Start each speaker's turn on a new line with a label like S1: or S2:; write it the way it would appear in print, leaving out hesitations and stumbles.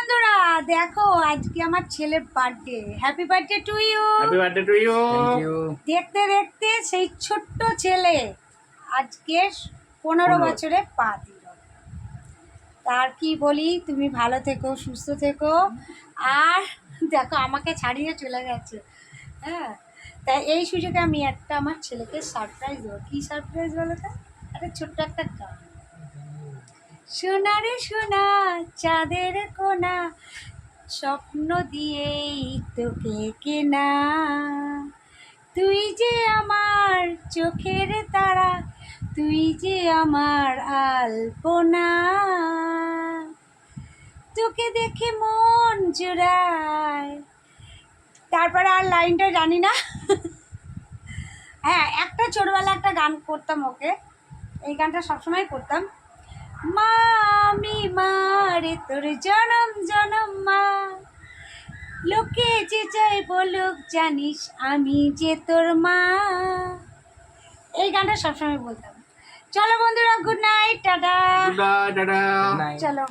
S1: বন্ধুরা দেখো আজকে আমার ছেলের birthday. Happy birthday to you.
S2: Happy birthday to you.
S3: Thank you.
S1: দেখতে দেখতে সেই ছোট্ট ছেলে আজকে 15 বছরে পা দিল। তার কি বলি, তুমি ভালো থেকো, সুস্থ থেকো। আর দেখো আমাকে ছাড়িয়ে চলে গেছে। হ্যাঁ, তাই এই সুযোগে আমি একটা আমার ছেলেকে সারপ্রাইজ দেবো। কী সারপ্রাইজ বলো তো? একটা ছোট্ট একটা গান। সোনা রে সোনা চাঁদের কোনা, স্বপ্ন দিয়েই তোকে কেনা, তুই যে আমার চোখের তারা, তুই যে আমার আলপনা, তোকে দেখে মন জুড়ায়। তারপরে আর লাইনটা জানি না। হ্যাঁ, একটা ছোটবেলা একটা গান করতাম ওকে, এই গানটা সবসময় করতাম। মা আমি মা রে তোর জনম জনম মা, লোকে যে চাই বলুক জানিস আমি যে তোর মা। এই গানটা সবসময় বলতাম। চলো বন্ধুরা, good night, tata.
S2: Tata.
S3: Good night.
S1: চলো।